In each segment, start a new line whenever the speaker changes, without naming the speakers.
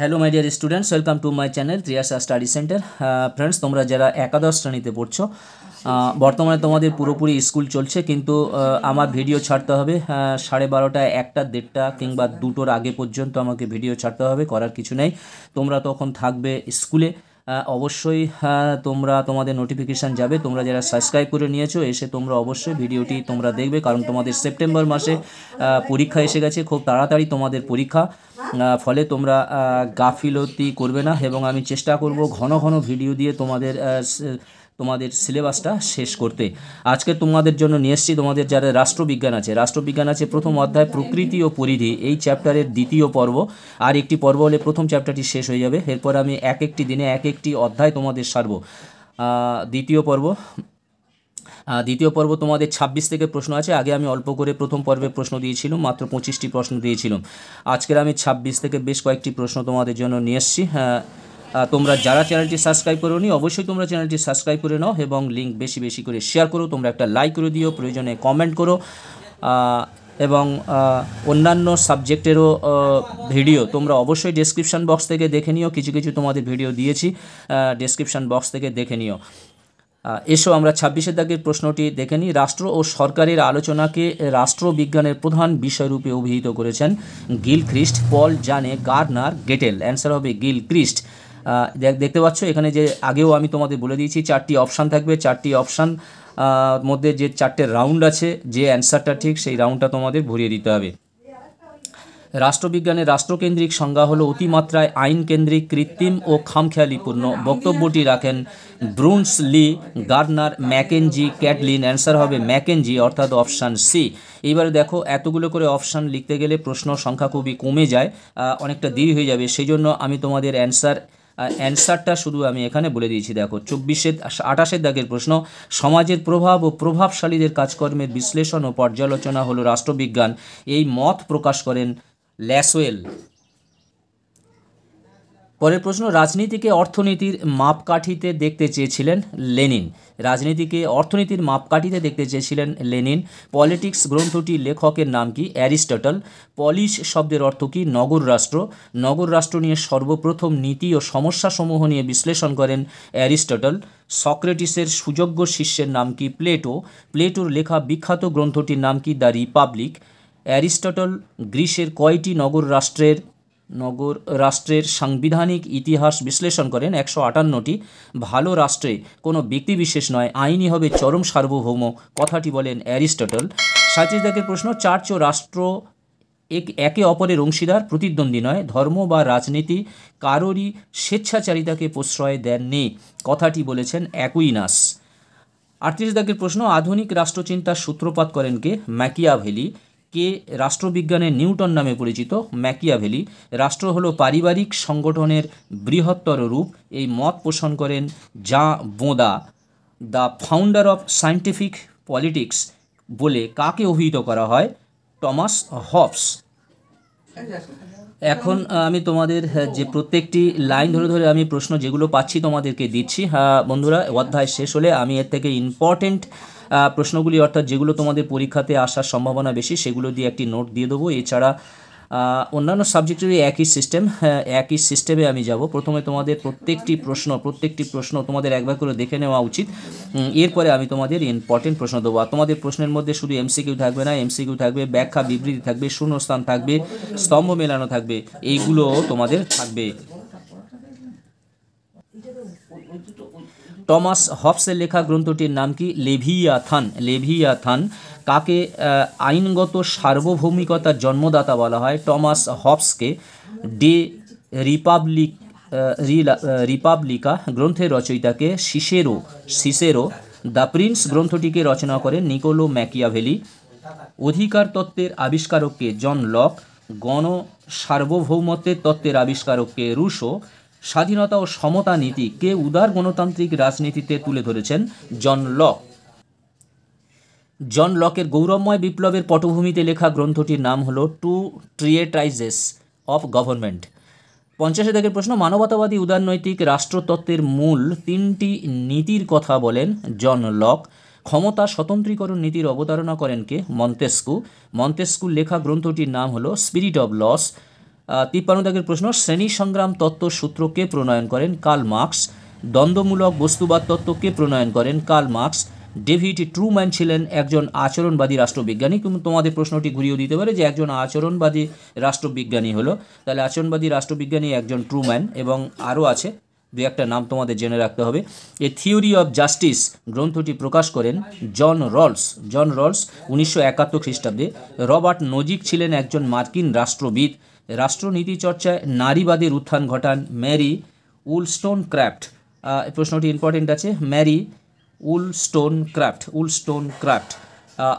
Hello my dear students, welcome to my channel Triyasha study centre. Friends, তোমরা যারা একাদশ শ্রেণীতে পড়ছো, বর্তমানে তোমাদের পুরোপুরি স্কুল চলছে, কিন্তু আমার ভিডিও ছাড়তে হবে 12:30, 1টা, 1:30 কিংবা 2টোর আগে পর্যন্ত আমাকে ভিডিও ছাড়তে হবে। করার কিছু নেই, তোমরা তখন থাকবে স্কুলে। অবশ্যই তোমরা তোমাদের নোটিফিকেশান যাবে। তোমরা যারা সাবস্ক্রাইব করে নিয়েছো, এসে তোমরা অবশ্যই ভিডিওটি তোমরা দেখবে, কারণ তোমাদের সেপ্টেম্বর মাসে পরীক্ষা এসে গেছে, খুব তাড়াতাড়ি তোমাদের পরীক্ষা। ফলে তোমরা গাফিলতি করবে না, এবং আমি চেষ্টা করব ঘন ঘন ভিডিও দিয়ে তোমাদের সিলেবাসটা শেষ করতে। আজকে তোমাদের জন্য নিয়ে এসেছি তোমাদের যারা রাষ্ট্রবিজ্ঞান আছে প্রথম অধ্যায় প্রকৃতি ও পরিধি, এই চ্যাপ্টারের দ্বিতীয় পর্ব। আর একটি পর্ব হলে প্রথম চ্যাপ্টারটি শেষ হয়ে যাবে। এরপর আমি এক একটি দিনে এক একটি অধ্যায় তোমাদের সারব। দ্বিতীয় পর্ব তোমাদের 26 থেকে প্রশ্ন আছে। আগে আমি অল্প করে প্রথম পর্বে প্রশ্ন দিয়েছিলাম, মাত্র 25টি প্রশ্ন দিয়েছিলাম। আজকের আমি 26 থেকে বেশ কয়েকটি প্রশ্ন তোমাদের জন্য নিয়ে এসেছি। তোমরা যারা চ্যানেলটি সাবস্ক্রাইব করোনি, অবশ্যই তোমরা চ্যানেলটি সাবস্ক্রাইব করে নাও, এবং লিঙ্ক বেশি বেশি করে শেয়ার করো। তোমরা একটা লাইক করে দিও, প্রয়োজনে কমেন্ট করো, এবং অন্যান্য সাবজেক্টেরও ভিডিও তোমরা অবশ্যই ডেসক্রিপশান বক্স থেকে দেখে নিও। কিছু কিছু তোমাদের ভিডিও দিয়েছি, ডেসক্রিপশান বক্স থেকে দেখে নিও। এসো আমরা 26 দাগের প্রশ্নটি দেখে নিই। রাষ্ট্র ও সরকারের আলোচনাকে রাষ্ট্রবিজ্ঞানের প্রধান বিষয়রূপে অভিহিত করেছেন গিলক্রিস্ট, পল, জানে, গার্নার, গেটেল। অ্যান্সার হবে গিলক্রিস্ট। দেখতে পাচ্ছ এখানে যে আগেও আমি তোমাদের বলে দিয়েছি 4টি অপশান থাকবে। 4টি অপশান মধ্যে যে 4টে রাউন্ড আছে, যে অ্যান্সারটা ঠিক সেই রাউন্ডটা তোমাদের ভরিয়ে দিতে হবে। রাষ্ট্রবিজ্ঞানের রাষ্ট্রকেন্দ্রিক সংজ্ঞা হলো অতিমাত্রায় আইনকেন্দ্রিক, কৃত্রিম ও খামখেয়ালিপূর্ণ। বক্তব্যটি রাখেন ব্রুন্স, লি, গার্নার, ম্যাকেনজি, ক্যাটলিন। অ্যান্সার হবে ম্যাকেনজি, অর্থাৎ অপশান সি। এইবারে দেখো, এতগুলো করে অপশান লিখতে গেলে প্রশ্ন সংখ্যা খুবই কমে যায়, অনেকটা দেরি হয়ে যাবে। সেই জন্য আমি তোমাদের অ্যান্সারটা শুধু আমি এখানে বলে দিয়েছি। দেখো 28 দাগের প্রশ্ন, সমাজের প্রভাব ও প্রভাবশালীদের কাজকর্মের বিশ্লেষণ ও পর্যালোচনা হলো রাষ্ট্রবিজ্ঞান। এই মত প্রকাশ করেন ল্যাসওয়েল। পরের প্রশ্ন, রাজনীতিকে অর্থনীতির মাপকাঠিতে দেখতে চেয়েছিলেন লেনিন। রাজনীতিকে অর্থনীতির মাপকাঠিতে দেখতে চেয়েছিলেন লেনিন। পলিটিক্স গ্রন্থটির লেখকের নাম কি? অ্যারিস্টটল। পলিশ শব্দের অর্থ কি? নগর রাষ্ট্র। নগর রাষ্ট্র নিয়ে সর্বপ্রথম নীতি ও সমস্যাসমূহ নিয়ে বিশ্লেষণ করেন অ্যারিস্টটল। সক্রেটিসের সুযোগ্য শিষ্যের নাম কি? প্লেটো। প্লেটোর লেখা বিখ্যাত গ্রন্থটির নাম কি? The Republic. অ্যারিস্টটল গ্রিসের কয়টি নগর রাষ্ট্রের সাংবিধানিক ইতিহাস বিশ্লেষণ করেন? 158টি। ভালো রাষ্ট্রে কোনো ব্যক্তিবিশেষ নয়, আইনই হবে চরম সার্বভৌম, কথাটি বলেন অ্যারিস্টটল। 37 দাগের প্রশ্ন, চার্চ ও রাষ্ট্র একে অপরের অংশীদার, প্রতিদ্বন্দ্বী নয়। ধর্ম বা রাজনীতি কারোরই স্বেচ্ছাচারিতাকে প্রশ্রয় দেননি, কথাটি বলেছেন অ্যাকুইনাস। 38 দাগের প্রশ্ন, আধুনিক রাষ্ট্রচিন্তার সূত্রপাত করেন কে? ম্যাকিয়াভেলি। কে রাষ্ট্রবিজ্ঞানের নিউটন নামে পরিচিত? ম্যাকিয়াভেলি। রাষ্ট্র হলো পারিবারিক সংগঠনের বৃহত্তর রূপ, এই মত পোষণ করেন Jean Bodin. The founder of scientific politics বলে কাকে অভিহিত করা হয়? Thomas Hobbes. এখন আমি তোমাদের যে প্রত্যেকটি লাইন ধরে ধরে আমি প্রশ্ন যেগুলো পাচ্ছি তোমাদেরকে দিচ্ছি। বন্ধুরা, অধ্যায় শেষ হলে আমি এর থেকে ইম্পর্টেন্ট প্রশ্নগুলি, অর্থাৎ যেগুলো তোমাদের পরীক্ষাতে আসার সম্ভাবনা বেশি, সেগুলো দিয়ে একটি নোট দিয়ে দেবো। এছাড়া অন্যান্য সাবজেক্টেরই একই সিস্টেমে আমি যাব। প্রথমে তোমাদের প্রত্যেকটি প্রশ্ন তোমাদের একবার করে দেখে নেওয়া উচিত। এরপরে আমি তোমাদের ইম্পর্টেন্ট প্রশ্ন দেবো। আর তোমাদের প্রশ্নের মধ্যে শুধু এমসিকিউ থাকবে না, এমসিকিউ থাকবে, ব্যাখ্যা বিবৃতি থাকবে, শূন্যস্থান থাকবে, স্তম্ভ মেলানো থাকবে, এইগুলো তোমাদের থাকবে। টমাস হবসের লেখা গ্রন্থটির নাম কি? লেভিয়াথান। কাকে আইনগত সার্বভৌমিকতার জন্মদাতা বলা হয়? টমাস হবসকে। ডে রিপাবলিকা গ্রন্থের রচয়িতাকে? সিসেরো। দ্য প্রিন্স গ্রন্থটিকে রচনা করেন নিকোলো ম্যাকিয়াভেলি। অধিকার তত্ত্বের আবিষ্কারককে? John Locke. গণ সার্বভৌমত্বের তত্ত্বের আবিষ্কারককে? রুশো। স্বাধীনতা ও সমতা নীতি কে উদার গণতান্ত্রিক রাজনীতিতে তুলে ধরেছেন? John Locke. জন লকের গৌরবময় বিপ্লবের পটভূমিতে লেখা গ্রন্থটির নাম হলো টু ট্রিয়েটাইজেস অফ গভর্নমেন্ট। 50 দাগের প্রশ্ন, মানবতাবাদী উদারনৈতিক রাষ্ট্রতত্ত্বের মূল 3টি নীতির কথা বলেন জন লক। ক্ষমতা স্বতন্ত্রীকরণ নীতির অবতারণা করেন কে? মন্তেস্কু। মন্তেস্কুর লেখা গ্রন্থটির নাম হলো স্পিরিট অব লস। 53 দাগের প্রশ্ন, শ্রেণী সংগ্রাম তত্ত্ব সূত্র কে প্রণয়ন করেন? Karl Marx. দ্বন্দ্বমূলক বস্তুবাদ তত্ত্ব কে প্রণয়ন করেন? Karl Marx. ডেভিড ট্রুম্যান ছিলেন একজন আচরণবাদী রাষ্ট্রবিজ্ঞানী। কিন্তু তোমাদের প্রশ্নটি ঘুরিয়েও দিতে পারে যে একজন আচরণবাদী রাষ্ট্রবিজ্ঞানী হলো, তাহলে আচরণবাদী রাষ্ট্রবিজ্ঞানী একজন ট্রুম্যান, এবং আরও আছে দু একটা নাম তোমাদের জেনে রাখতে হবে। এ থিওরি অফ জাস্টিস গ্রন্থটি প্রকাশ করেন জন রলস। 1971 খ্রিস্টাব্দে। রবার্ট নোজিক ছিলেন একজন মার্কিন রাষ্ট্রবিদ। রাষ্ট্রনীতি চর্চায় নারীবাদের উত্থান ঘটান ম্যারি উলস্টোনক্রাফট। এই প্রশ্নটি ইম্পর্টেন্ট আছে, ম্যারি উলস্টোনক্রাফট।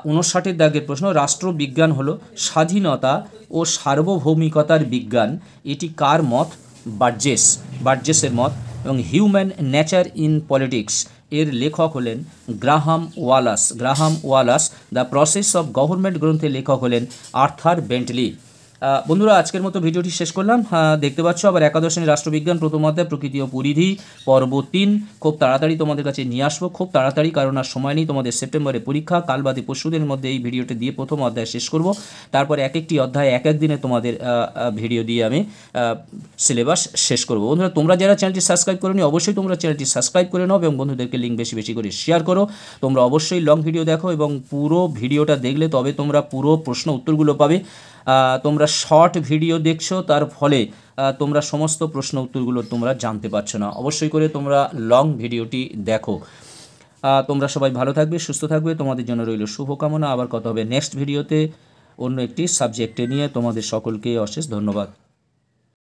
59 দাগের প্রশ্ন, রাষ্ট্রবিজ্ঞান হলো স্বাধীনতা ও সার্বভৌমিকতার বিজ্ঞান, এটি কার মত? বার্জেসের মত। এবং হিউম্যান নেচার ইন পলিটিক্স এর লেখক হলেন Graham Wallas. The process of government গ্রন্থের লেখক হলেন আর্থার বেন্টলি। বন্ধুরা, আজকের মতো ভিডিওটি শেষ করলাম। দেখতে পাচ্ছ আবার একাদশ শ্রেণীর রাষ্ট্রবিজ্ঞান প্রথম অধ্যায় প্রকৃতি ও পরিধি পর্ব 3 খুব তাড়াতাড়ি তোমাদের কাছে নিয়ে আসবো, খুব তাড়াতাড়ি, কারণ আর সময় নেই, তোমাদের সেপ্টেম্বরে পরীক্ষা। কাল বাদে পরশুদিনের মধ্যে এই ভিডিওটি দিয়ে প্রথম অধ্যায় শেষ করব। তারপর এক একটি অধ্যায় এক এক দিনে তোমাদের ভিডিও দিয়ে আমি সিলেবাস শেষ করব। বন্ধুরা, তোমরা যারা চ্যানেলটি সাবস্ক্রাইব করোনি অবশ্যই তোমরা চ্যানেলটি সাবস্ক্রাইব করে নাও এবং বন্ধুদেরকে লিঙ্ক বেশি বেশি করে শেয়ার করো। তোমরা অবশ্যই লং ভিডিও দেখো এবং পুরো ভিডিওটা দেখলে তবে তোমরা পুরো প্রশ্ন উত্তরগুলো পাবে। তোমরা শর্ট ভিডিও দেখছো, তার ফলে তোমরা সমস্ত প্রশ্ন উত্তরগুলো তোমরা জানতে পারছো না। অবশ্যই করে তোমরা লং ভিডিওটি দেখো। তোমরা সবাই ভালো থাকবে, সুস্থ থাকবে, তোমাদের জন্য রইল শুভকামনা। আবার কথা হবে নেক্সট ভিডিওতে অন্য একটি সাবজেক্টে নিয়ে। তোমাদের সকলকে অশেষ ধন্যবাদ।